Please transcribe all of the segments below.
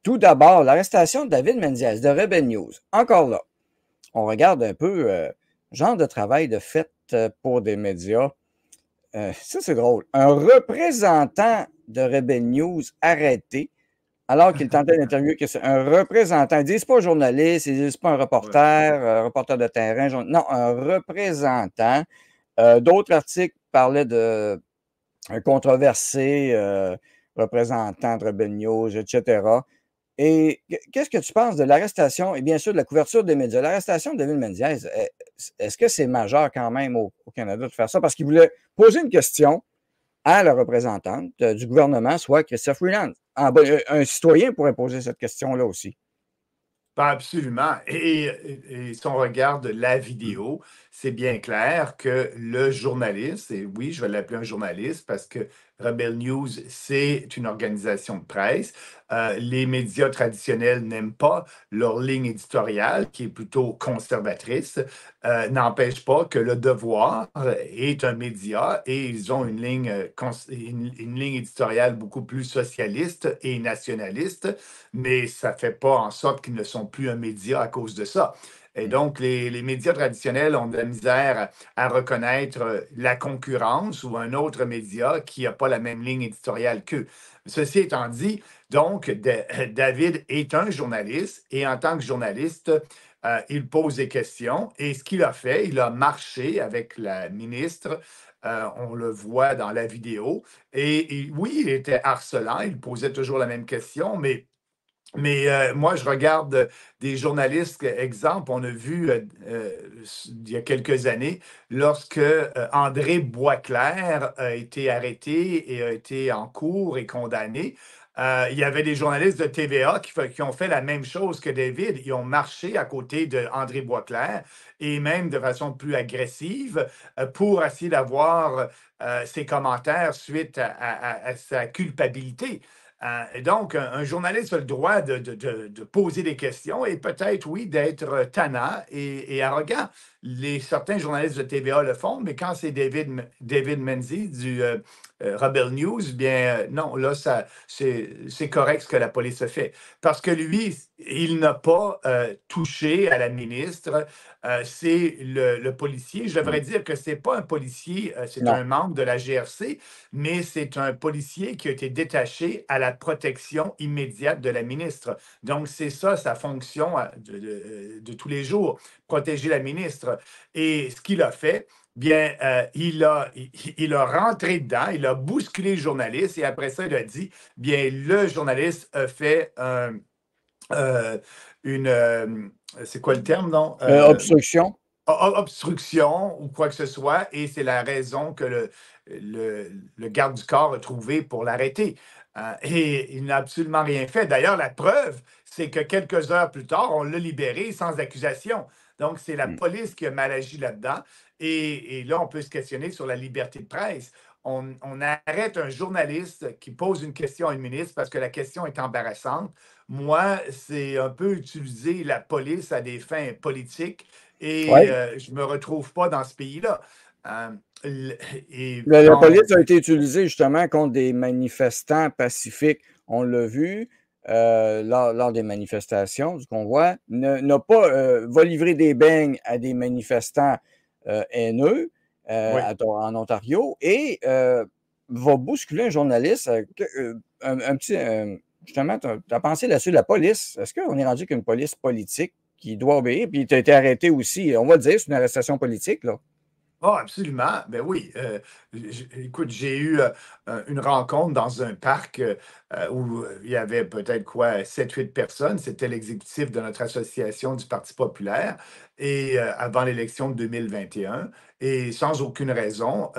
Tout d'abord, l'arrestation de David Menzies de Rebel News. Encore là, on regarde un peu genre de travail de fait pour des médias. Ça, c'est drôle. Un représentant de Rebel News arrêté alors qu'il tentait d'interviewer un représentant. Ils ne disent pas journaliste, ils ne disent pas un Ouais. reporter de terrain. Non, un représentant. D'autres articles parlaient de un controversé représentant de Rebel News, etc. Et qu'est-ce que tu penses de l'arrestation et bien sûr de la couverture des médias? L'arrestation de David Menzies, est-ce que c'est majeur quand même au Canada de faire ça? Parce qu'il voulait poser une question à la représentante du gouvernement, soit Chrystia Freeland. Un citoyen pourrait poser cette question-là aussi. Pas absolument. Et si on regarde la vidéo, c'est bien clair que le journaliste, et oui, je vais l'appeler un journaliste parce que Rebel News, c'est une organisation de presse. Les médias traditionnels n'aiment pas leur ligne éditoriale, qui est plutôt conservatrice. N'empêche pas que Le Devoir est un média et ils ont une ligne éditoriale beaucoup plus socialiste et nationaliste, mais ça ne fait pas en sorte qu'ils ne sont plus un média à cause de ça. Et donc, les médias traditionnels ont de la misère à reconnaître la concurrence ou un autre média qui n'a pas la même ligne éditoriale qu'eux. Ceci étant dit, donc, David est un journaliste et en tant que journaliste, il pose des questions. Et ce qu'il a fait, il a marché avec la ministre. On le voit dans la vidéo. Et oui, il était harcelant, il posait toujours la même question, mais moi, je regarde des journalistes, exemple, on a vu il y a quelques années, lorsque André Boisclair a été arrêté et a été en cours et condamné, il y avait des journalistes de TVA qui ont fait la même chose que David. Ils ont marché à côté d'André Boisclair et même de façon plus agressive pour essayer d'avoir ses commentaires suite à sa culpabilité. Et donc, un journaliste a le droit de poser des questions et peut-être, oui, d'être tannant et arrogant. Certains journalistes de TVA le font, mais quand c'est David Menzies du Rebel News, bien non, là, c'est correct ce que la police a fait. Parce que lui, il n'a pas touché à la ministre. C'est le policier. Je devrais dire que c'est pas un policier, c'est Non. un membre de la GRC, mais c'est un policier qui a été détaché à la protection immédiate de la ministre. Donc, c'est ça sa fonction de tous les jours, protéger la ministre. Et ce qu'il a fait, bien, il a rentré dedans, il a bousculé le journaliste et après ça, il a dit, bien, le journaliste a fait euh, une... c'est quoi le terme, non? Obstruction. Obstruction ou quoi que ce soit, et c'est la raison que le garde du corps a trouvé pour l'arrêter. Et il n'a absolument rien fait. D'ailleurs, la preuve, c'est que quelques heures plus tard, on l'a libéré sans accusation. Donc, c'est la police qui a mal agi là-dedans. Et là, on peut se questionner sur la liberté de presse. On arrête un journaliste qui pose une question à une ministre parce que la question est embarrassante. Moi, c'est un peu utiliser la police à des fins politiques et Oui. je ne me retrouve pas dans ce pays-là. Euh, et La quand police a été utilisée justement contre des manifestants pacifiques. On l'a vu lors des manifestations du convoi. N'a pas va livrer des beignes à des manifestants haineux oui, en Ontario et va bousculer un journaliste. Un petit. Justement, tu as pensé là-dessus, la police. Est-ce qu'on est rendu qu'une police politique qui doit obéir? Puis tu as été arrêté aussi. On va le dire, c'est une arrestation politique, là. oh, absolument. Ben oui. Écoute, j'ai eu une rencontre dans un parc où il y avait peut-être quoi, 7 8 personnes. C'était l'exécutif de notre association du Parti populaire et avant l'élection de 2021. Et sans aucune raison,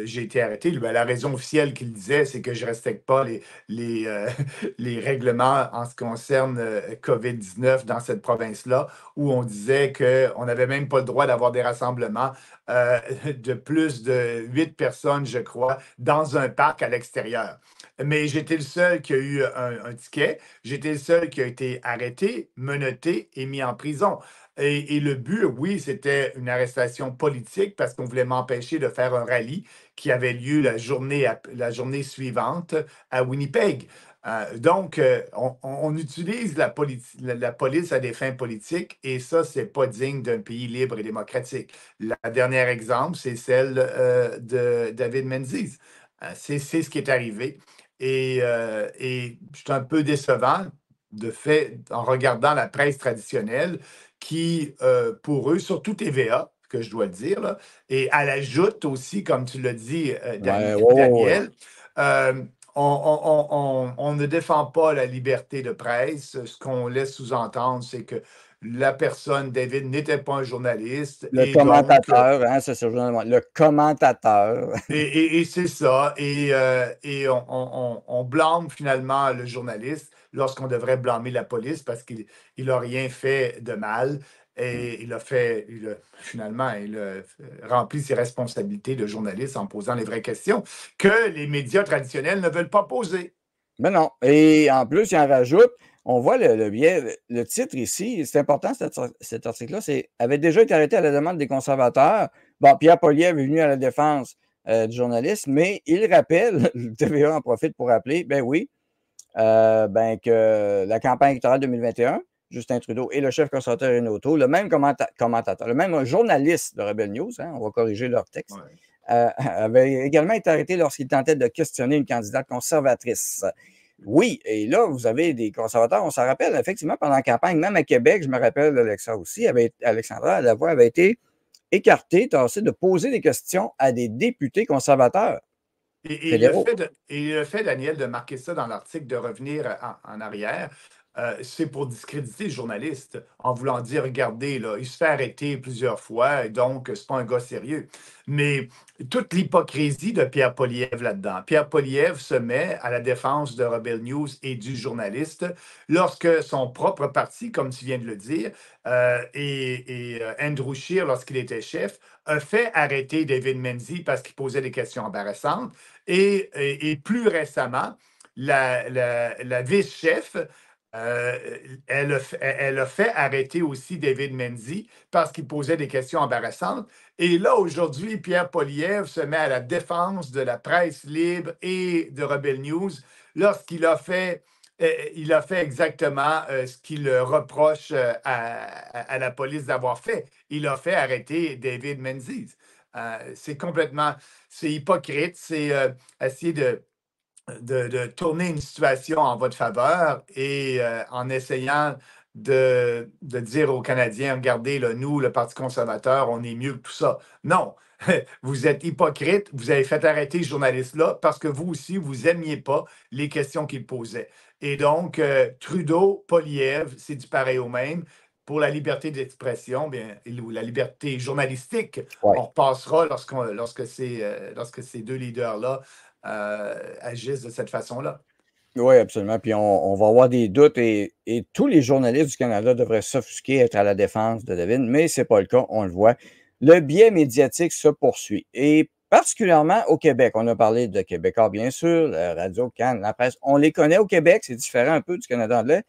j'ai été arrêté. Ben, la raison officielle qu'il disait, c'est que je ne respecte pas les règlements en ce qui concerne COVID-19 dans cette province-là, où on disait qu'on n'avait même pas le droit d'avoir des rassemblements de plus de 8 personnes, je crois, dans un parc à l'extérieur. Mais j'étais le seul qui a eu un ticket. J'étais le seul qui a été arrêté, menotté et mis en prison. Et le but, oui, c'était une arrestation politique parce qu'on voulait m'empêcher de faire un rallye qui avait lieu la journée suivante à Winnipeg. Donc, on utilise la police à des fins politiques et ça, c'est pas digne d'un pays libre et démocratique. La dernière exemple, c'est celle de David Menzies. C'est ce qui est arrivé et c'est un peu décevant de fait en regardant la presse traditionnelle qui, pour eux, surtout TVA, que je dois le dire, là, et à la joute aussi, comme tu l'as dit, Ouais, ouais, ouais, ouais. Daniel, euh, on ne défend pas la liberté de presse. Ce qu'on laisse sous-entendre, c'est que la personne, David, n'était pas un journaliste Le et donc, commentateur, hein, c'est sur le commentateur. et c'est ça. Et on blâme finalement le journaliste lorsqu'on devrait blâmer la police parce qu'il n'a rien fait de mal. Et finalement, il a rempli ses responsabilités de journaliste en posant les vraies questions que les médias traditionnels ne veulent pas poser. Mais non. Et en plus, il en rajoute, on voit le biais, le titre ici, c'est important cet article-là, c'est avait déjà été arrêté à la demande des conservateurs. Bon, Pierre Poilievre est venu à la défense du journaliste, mais il rappelle, le TVA en profite pour rappeler, ben oui, ben que la campagne électorale 2021, Justin Trudeau et le chef conservateur Renaud O'Toole, le même commentateur, le même journaliste de Rebel News, hein, on va corriger leur texte, Ouais. avait également été arrêté lorsqu'il tentait de questionner une candidate conservatrice. Oui, et là, vous avez des conservateurs, on s'en rappelle, effectivement, pendant la campagne, même à Québec, je me rappelle, Alexa aussi, Alexandra Lavoie avait été écartée, tassée de poser des questions à des députés conservateurs fédéraux. Et le fait, Daniel, de marquer ça dans l'article, de revenir en arrière, c'est pour discréditer le journaliste en voulant dire, regardez, là, il se fait arrêter plusieurs fois, et donc c'est pas un gars sérieux. Mais toute l'hypocrisie de Pierre Poilievre là-dedans. Pierre Poilievre se met à la défense de Rebel News et du journaliste lorsque son propre parti, comme tu viens de le dire, Andrew Scheer, lorsqu'il était chef, a fait arrêter David Menzies parce qu'il posait des questions embarrassantes. Et plus récemment, la vice-chef, elle a fait arrêter aussi David Menzies parce qu'il posait des questions embarrassantes. Et là, aujourd'hui, Pierre Poilievre se met à la défense de la presse libre et de Rebel News lorsqu'il a fait il a fait exactement ce qu'il reproche à la police d'avoir fait. Il a fait arrêter David Menzies. C'est hypocrite, c'est essayer de tourner une situation en votre faveur et en essayant de dire aux Canadiens, regardez, là, nous, le Parti conservateur, on est mieux que tout ça. Non, vous êtes hypocrite, vous avez fait arrêter ce journaliste-là parce que vous aussi, vous n'aimiez pas les questions qu'il posait. Et donc, Trudeau, Poilievre, c'est du pareil au même. Pour la liberté d'expression, bien, ou la liberté journalistique, Ouais. on repassera lorsque ces deux leaders-là agissent de cette façon-là. Oui, absolument. Puis on va avoir des doutes et tous les journalistes du Canada devraient s'offusquer, être à la défense de David, mais ce n'est pas le cas, on le voit. Le biais médiatique se poursuit. Et particulièrement au Québec. On a parlé de Québécois, bien sûr, la Radio, Cannes, la presse. On les connaît au Québec, c'est différent un peu du Canada anglais.